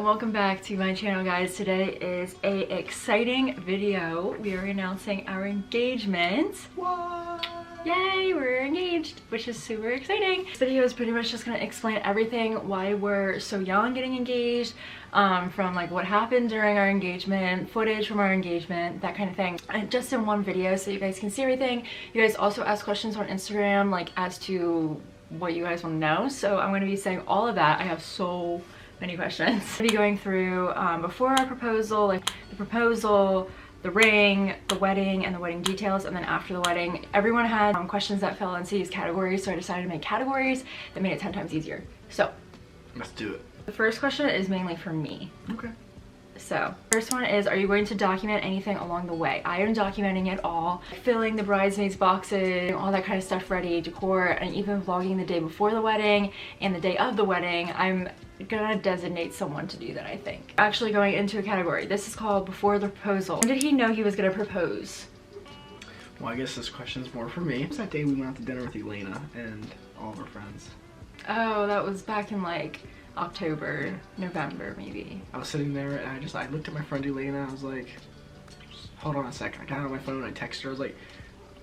welcome back to my channel, guys. Today is a exciting video. We are announcing our engagement. What? Yay, we're engaged, which is super exciting. This video is pretty much just gonna explain everything, why we're so young getting engaged, from like what happened during our engagement, footage from our engagement, that kind of thing, and just in one video so you guys can see everything. You guys also ask questions on Instagram like as to what you guys want to know, so I'm going to be saying all of that. I have so many questions. I'll be going through before our proposal, like the proposal, the ring, the wedding, and the wedding details, and then after the wedding. Everyone had questions that fell into these categories, so I decided to make categories that made it 10 times easier. So let's do it. the first question is mainly for me. Okay. So first one is, are you going to document anything along the way? I am documenting it all, filling the bridesmaids boxes, all that kind of stuff ready, decor, and even vlogging the day before the wedding and the day of the wedding. I'm gonna designate someone to do that, I think. Actually going into a category. This is called before the proposal. When did he know he was gonna propose? Well, I guess this question's more for me. It was that day we went out to dinner with Elena and all of her friends. Oh, that was back in like October, November maybe. I was sitting there and I looked at my friend Elena. I was like, hold on a second. I got on my phone and I texted her. I was like,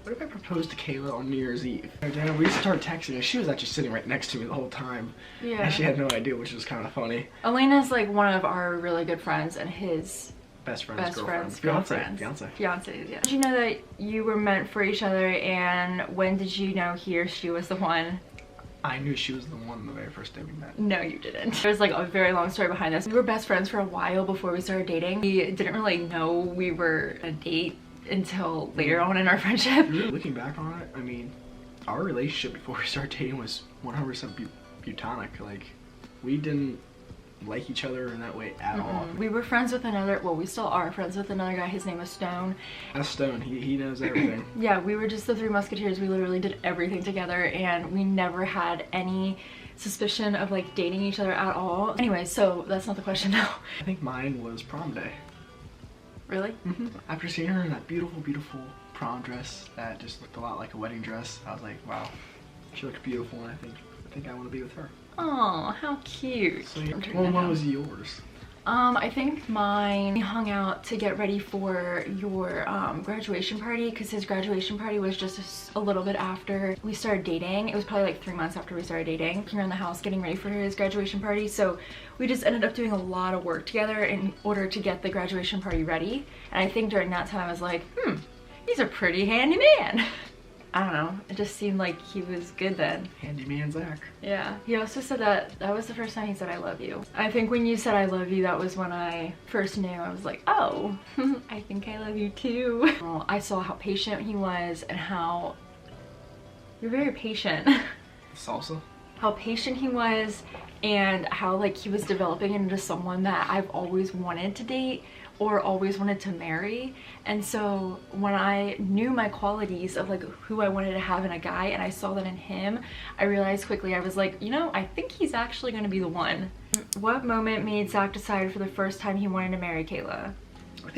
what if I proposed to Kayla on New Year's Eve? And we started texting and she was actually sitting right next to me the whole time. Yeah. And she had no idea, which was kind of funny. Elena's like one of our really good friends and his Best friend's girlfriends. Fiance. Yeah. Did you know that you were meant for each other, and when did you know he or she was the one? I knew she was the one the very first day we met. No, you didn't. There's like a very long story behind this. We were best friends for a while before we started dating. We didn't really know we were a date until later on in our friendship. Really looking back on it, I mean, our relationship before we started dating was 100% platonic. Like, we didn't like each other in that way at all. We were friends with another, well, we still are friends with another guy. His name is Stone. That's Stone. He knows everything. Yeah, we were just the three musketeers. We literally did everything together, and we never had any suspicion of like dating each other at all. Anyway, so that's not the question now. I think mine was prom day. Really? After seeing her in that beautiful, beautiful prom dress that just looked a lot like a wedding dress, I was like, wow, she looked beautiful, and I think I want to be with her. Oh, how cute. So, well, what was yours? I think mine, we hung out to get ready for your graduation party, because his graduation party was just a little bit after we started dating. It was probably like 3 months after we started dating. We were in the house getting ready for his graduation party, so we just ended up doing a lot of work together in order to get the graduation party ready. And I think during that time I was like, he's a pretty handy man. I don't know, it just seemed like he was good then. Handyman Zach. Yeah. He also said that was the first time he said I love you. I think when you said I love you, that was when I first knew. I was like, oh, I think I love you too. Well, I saw how patient he was and how you're very patient. Salsa? How patient he was, and how like he was developing into someone that I've always wanted to date or always wanted to marry. And so when I knew my qualities of like who I wanted to have in a guy, and I saw that in him, I realized quickly, I was like, you know, I think he's actually gonna be the one. What moment made Zach decide for the first time he wanted to marry Kayla?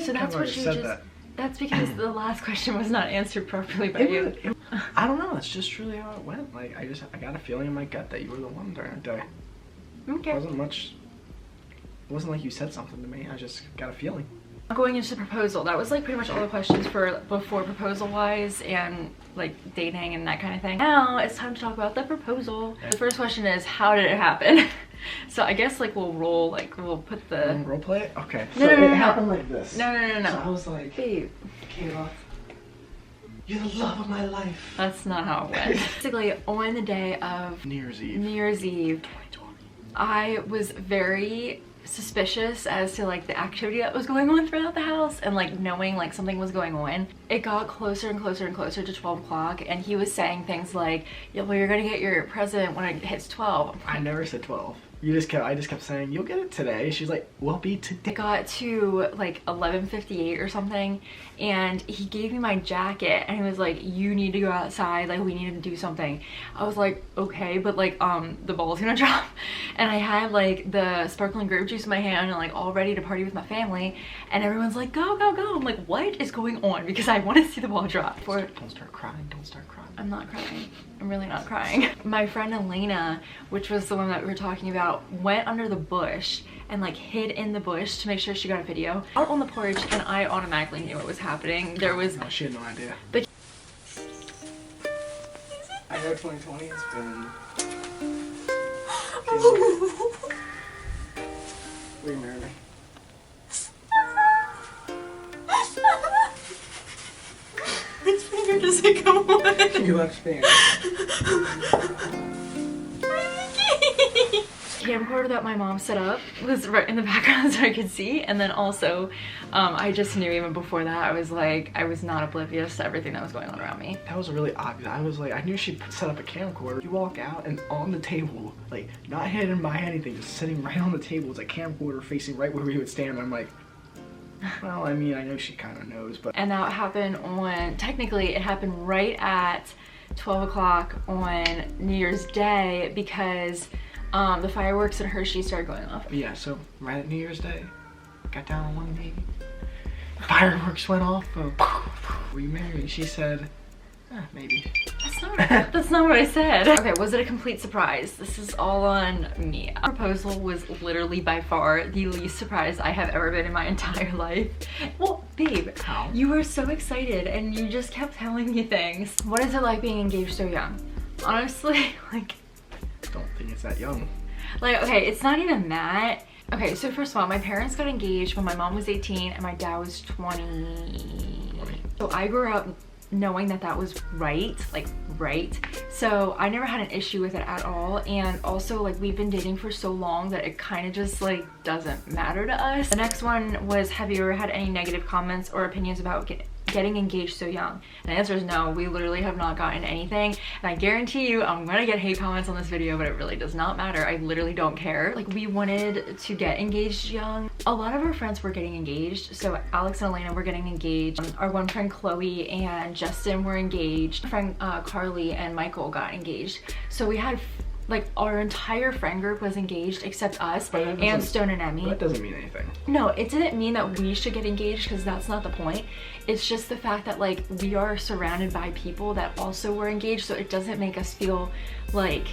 So that's what you just that. That's because the last question was not answered properly by you. I don't know, that's just really how it went. Like, I got a feeling in my gut that you were the one during the day. Okay. It wasn't like you said something to me, I just got a feeling. Going into the proposal, that was like pretty much all the questions for before proposal wise and like dating and that kind of thing. Now it's time to talk about the proposal. The first question is, how did it happen? So I guess like we'll put the... Role play it? Okay. No, so no, it happened like this. No. So I was like, babe, Kayla, you're the love of my life. That's not how it went. Basically, on the day of New Year's Eve, 2020, I was very suspicious as to like the activity that was going on throughout the house, and like knowing like something was going on. It got closer and closer and closer to 12 o'clock, and he was saying things like, yeah, well, you're gonna get your present when it hits 12. I never said 12. I just kept saying, you'll get it today. She's like, will be today. It got to like 11:58 or something, and he gave me my jacket and he was like, you need to go outside, like we need to do something. I was like, okay, but like the ball's gonna drop. And I had like the sparkling grape juice in my hand and like all ready to party with my family, and everyone's like, go, go, go. I'm like, what is going on? Because I want to see the ball drop. Don't start crying, don't start crying. I'm not crying. I'm really not crying. My friend Elena, which was the one that we were talking about, went under the bush and like hid in the bush to make sure she got a video. Out on the porch, and I automatically knew what was happening. There was no, she had no idea. But I know 2020 has been. Will you marry me? Which finger does it go on? Your left finger. Camcorder that my mom set up was right in the background so I could see, and then also I just knew even before that I was not oblivious to everything that was going on around me. That was really obvious. I knew she set up a camcorder. You walk out and on the table, like not hidden by anything, just sitting right on the table was a camcorder facing right where we would stand. I'm like, well, I mean, I know she kind of knows, but. And that happened technically it happened right at 12 o'clock on New Year's Day because the fireworks in Hershey started going off. Yeah, so right at New Year's Day, got down on one knee, fireworks went off, were you married? She said, maybe. That's not what I said. Okay, was it a complete surprise? This is all on me. Our proposal was literally by far the least surprised I have ever been in my entire life. Well, babe, how? You were so excited and you just kept telling me things. What is it like being engaged so young? Honestly, like, don't think it's that young. Like, okay, it's not even that. Okay, so first of all, my parents got engaged when my mom was 18 and my dad was 20. So I grew up knowing that that was right. So I never had an issue with it at all. And also, like, we've been dating for so long that it kind of just like doesn't matter to us. The next one was, have you ever had any negative comments or opinions about getting engaged so young? And the answer is no. We literally have not gotten anything, and I guarantee you I'm gonna get hate comments on this video, but it really does not matter. I literally don't care. Like, we wanted to get engaged young. A lot of our friends were getting engaged. So Alex and Elena were getting engaged. Our one friend Chloe and Justin were engaged. Our friend Carly and Michael got engaged. So we had like our entire friend group was engaged except us and Stone and Emmy. That doesn't mean anything. No, it didn't mean that we should get engaged, because that's not the point. It's just the fact that like we are surrounded by people that also were engaged, so it doesn't make us feel like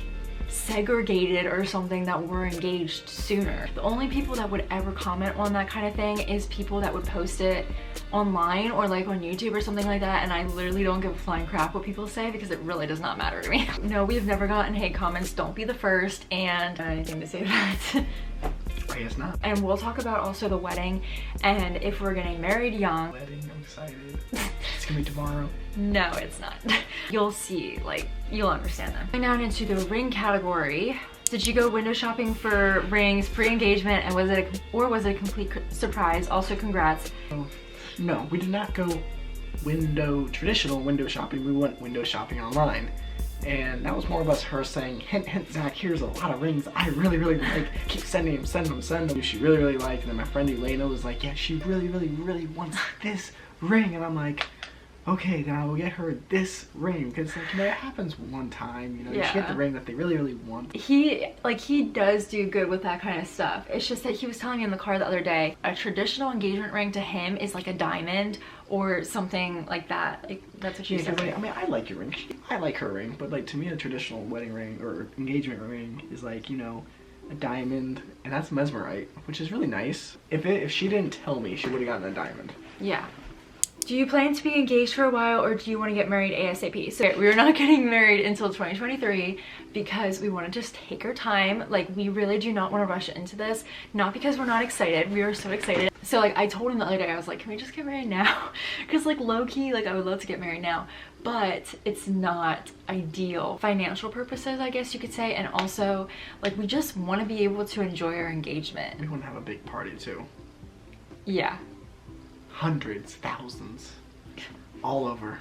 segregated or something that we're engaged sooner. The only people that would ever comment on that kind of thing is people that would post it online or like on YouTube or something like that, and I literally don't give a flying crap what people say because it really does not matter to me. No, we've never gotten hate comments. Don't be the first. And anything to say to that? I guess not. And we'll talk about also the wedding and if we're getting married young. Wedding, I'm excited. It's gonna be tomorrow. No, it's not. You'll see, like, you'll understand that. Going down into the ring category. Did you go window shopping for rings pre-engagement, and was it a complete surprise? Also, congrats. No, we did not go traditional window shopping. We went window shopping online. And that was more of us, her saying, hint, hint, Zach, here's a lot of rings I really, really like. Keep sending them, send them. She really, really liked. And then my friend Elena was like, yeah, she really, really, really wants this ring. And I'm like, okay, then I will get her this ring. Because, like, you know, it happens one time, you know, yeah. You get the ring that they really, really want. He does do good with that kind of stuff. It's just that he was telling me in the car the other day, a traditional engagement ring to him is like a diamond or something like that. Like, that's what she said. Like, I mean, I like your ring. I like her ring. But, like, to me, a traditional wedding ring or engagement ring is like, you know, a diamond. And that's mesmerite, which is really nice. If she didn't tell me, she would have gotten a diamond. Yeah. Do you plan to be engaged for a while, or do you want to get married ASAP? So we're not getting married until 2023 because we want to just take our time. Like, we really do not want to rush into this. Not because we're not excited. We are so excited. So like, I told him the other day, I was like, can we just get married now? Because like, low-key, like, I would love to get married now, but it's not ideal. Financial purposes, I guess you could say, and also like, we just want to be able to enjoy our engagement. We want to have a big party too. Yeah. Hundreds, thousands, all over.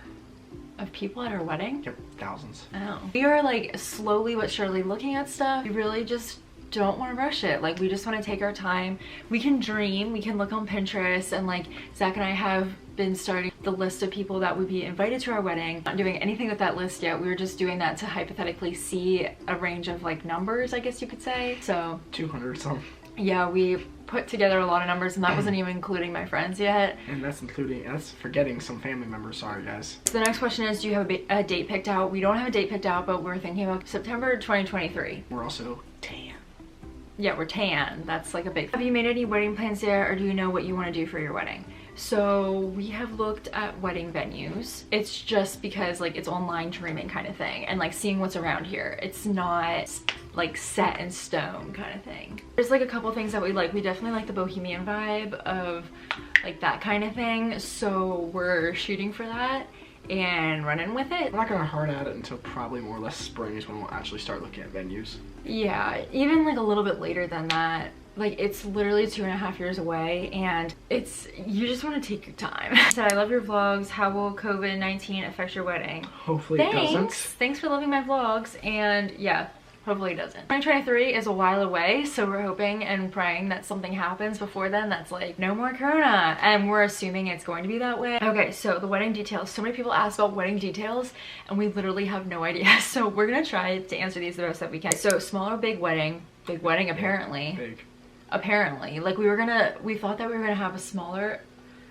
Of people at our wedding? Yep, thousands. Oh. We are like slowly but surely looking at stuff. We really just don't want to rush it. Like, we just want to take our time. We can dream, we can look on Pinterest, and like, Zach and I have been starting the list of people that would be invited to our wedding. Not doing anything with that list yet. We were just doing that to hypothetically see a range of like numbers, I guess you could say. So 200 some. Yeah, we put together a lot of numbers, and that wasn't even including my friends yet. And that's forgetting some family members. Sorry, guys. So the next question is, do you have a date picked out? We don't have a date picked out, but we're thinking about September 2023. We're also tan. yeah, we're tan. That's like a big. Have you made any wedding plans yet, or do you know what you want to do for your wedding? So we have looked at wedding venues. It's just because like it's online dreaming kind of thing, and like seeing what's around here. It's not like set in stone kind of thing. There's like a couple things that we like. We definitely like the bohemian vibe of like that kind of thing. So we're shooting for that and running with it. We're not gonna hard at it until probably more or less spring is when we'll actually start looking at venues. Yeah, even like a little bit later than that. Like it's literally 2.5 years away, and you just want to take your time. So I love your vlogs. How will COVID-19 affect your wedding? Hopefully it doesn't. Thanks for loving my vlogs, and yeah, hopefully it doesn't. 2023 is a while away, so we're hoping and praying that something happens before then that's like no more corona, and we're assuming it's going to be that way. Okay, so the wedding details. So many people ask about wedding details, and we literally have no idea. So we're gonna try to answer these the best that we can. So small or big wedding? Big wedding apparently. Big. Apparently, like we thought that we were gonna have a smaller,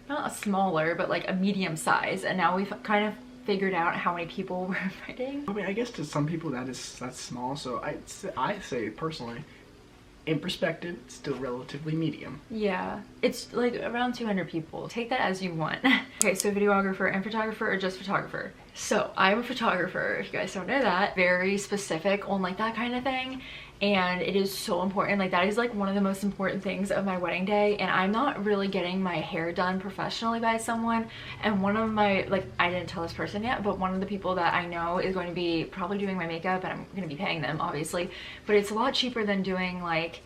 not a smaller, but like a medium size, and now we've kind of figured out how many people we're inviting. I mean, I guess to some people that's small, so I say personally, in perspective, it's still relatively medium. Yeah, it's like around 200 people. Take that as you want. Okay, so videographer and photographer, or just photographer? So I'm a photographer, if you guys don't know that. Very specific on like that kind of thing. And it is so important. Like that is like one of the most important things of my wedding day, and I'm not really getting my hair done professionally by someone. And one of my, like, I didn't tell this person yet, but one of the people that I know is going to be probably doing my makeup, and I'm going to be paying them obviously, but it's a lot cheaper than doing like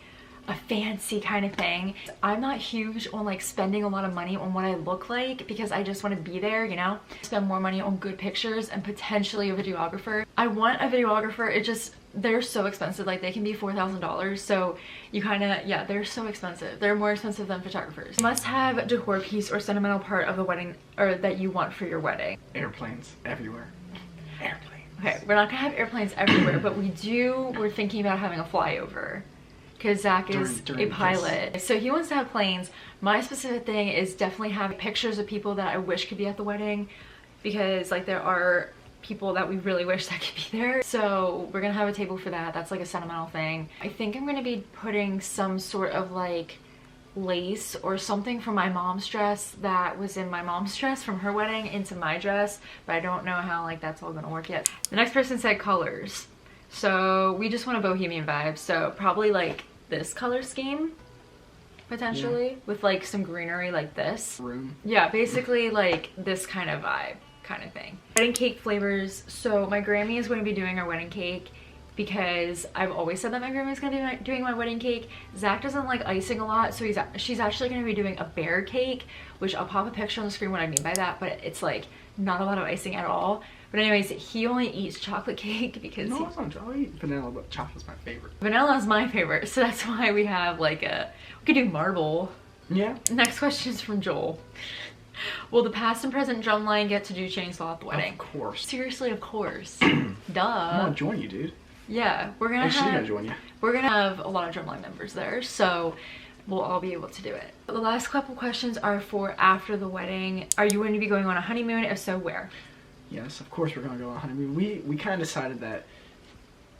a fancy kind of thing. I'm not huge on like spending a lot of money on what I look like, because I just want to be there, you know, spend more money on good pictures and potentially a videographer. I want a videographer. It just, they're so expensive. Like they can be $4,000. So you kind of, yeah, they're so expensive. They're more expensive than photographers. Must have decor piece or sentimental part of the wedding, or that you want for your wedding. Airplanes everywhere. Airplanes. Okay, we're not gonna have airplanes everywhere, but we're thinking about having a flyover, because Zach is a pilot. So he wants to have planes. My specific thing is definitely have pictures of people that I wish could be at the wedding, because like there are people that we really wish that could be there. So we're gonna have a table for that. That's like a sentimental thing. I think I'm gonna be putting some sort of like lace or something from my mom's dress that was in my mom's dress from her wedding into my dress, but I don't know how like that's all gonna work yet. The next person said colors. So we just want a bohemian vibe, so probably like this color scheme potentially, with like some greenery like this. Room. Yeah, basically like this kind of vibe kind of thing. Wedding cake flavors. So my Grammy is going to be doing our wedding cake, because I've always said that my grandma's gonna be doing my wedding cake. Zach doesn't like icing a lot, so she's actually gonna be doing a bear cake, which I'll pop a picture on the screen what I mean by that, but it's like not a lot of icing at all. But anyways, he only eats chocolate cake because no, it's not. I eat vanilla, but chocolate's my favorite. Vanilla is my favorite, so that's why we have like we could do marble. Yeah. Next question is from Joel. Will the past and present drumline get to do chainsaw at the wedding? Of course. Seriously, of course. Duh. I'm gonna join you, dude. Yeah, we're gonna join you. We're gonna have a lot of drumline members there, so we'll all be able to do it. The last couple questions are for after the wedding. Are you going to be going on a honeymoon? If so, where? Yes, of course we're gonna go on a honeymoon. We kind of decided that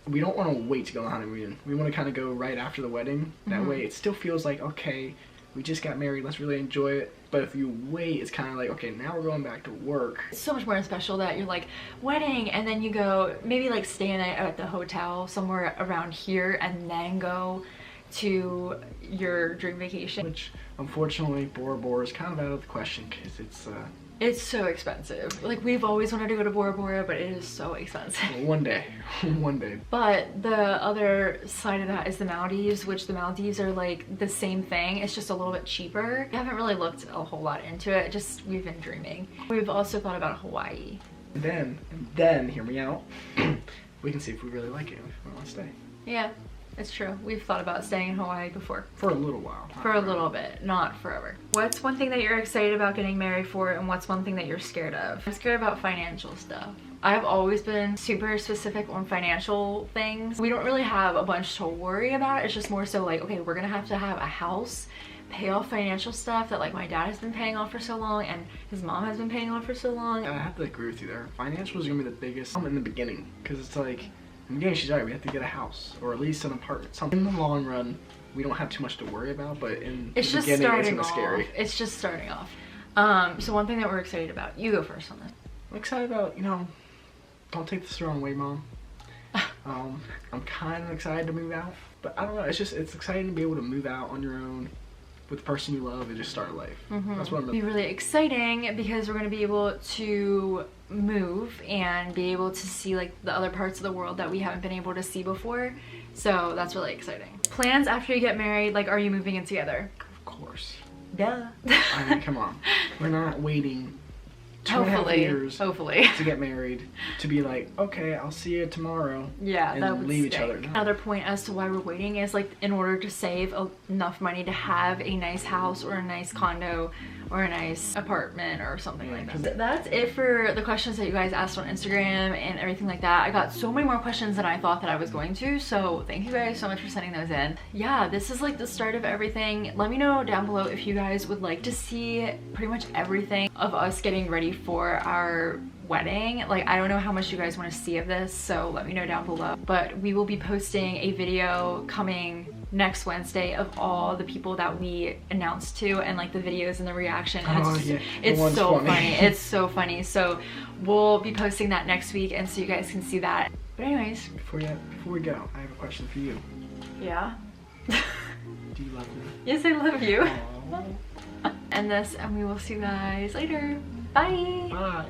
we don't want to wait to go on a honeymoon. We want to kind of go right after the wedding. That way it still feels like, okay, we just got married, let's really enjoy it. But if you wait, it's kind of like, okay, now we're going back to work. It's so much more special that you're like, wedding, and then you go, maybe like stay a night at the hotel somewhere around here, and then go to your dream vacation. Which, unfortunately, Bora Bora is kind of out of the question, because it's so expensive. Like, we've always wanted to go to Bora Bora, but it is so expensive. Well, one day. One day. But the other side of that is the Maldives, which the Maldives are like the same thing. It's just a little bit cheaper. We haven't really looked a whole lot into it. Just, we've been dreaming. We've also thought about Hawaii. And then, hear me out, we can see if we really like it, if we want to stay. Yeah. It's true. We've thought about staying in Hawaii before. For a little while. For a little bit, not forever. What's one thing that you're excited about getting married for, and what's one thing that you're scared of? I'm scared about financial stuff. I've always been super specific on financial things. We don't really have a bunch to worry about. It's just more so like, okay, we're gonna have to have a house, pay off financial stuff that like my dad has been paying off for so long, and his mom has been paying off for so long. I have to agree with you there. Financial is gonna be the biggest in the beginning, because it's like, again, she's right. We have to get a house or at least an apartment. Something in the long run, we don't have too much to worry about, but in the beginning, it's gonna be scary. It's just starting off. So one thing that we're excited about. You go first on this. I'm excited about, you know, don't take this the wrong way, Mom. I'm kind of excited to move out, but I don't know. It's exciting to be able to move out on your own with the person you love and just start a life. That's what I'm. It'll be really exciting because we're gonna be able to move and be able to see like the other parts of the world that we haven't been able to see before. So that's really exciting. Plans after you get married, like, are you moving in together? Of course. Duh. I mean, come on. We're not waiting 2.5 years to get married to be like, okay, I'll see you tomorrow. Yeah, and that would leave stink. each other. No. Another point as to why we're waiting is like in order to save enough money to have a nice house or a nice condo or a nice apartment or something like that. That's it for the questions that you guys asked on Instagram and everything like that. I got so many more questions than I thought that I was going to, so thank you guys so much for sending those in. Yeah, this is like the start of everything. Let me know down below if you guys would like to see pretty much everything of us getting ready for our wedding. Like, I don't know how much you guys want to see of this, so let me know down below. But we will be posting a video coming next Wednesday of all the people that we announced to and like the videos and the reaction. And it's so funny. It's so funny. So we'll be posting that next week, and so you guys can see that. But anyways, before we go, I have a question for you. Yeah. Do you love me? Yes, I love you. Aww. And we will see you guys later. Bye. Bye.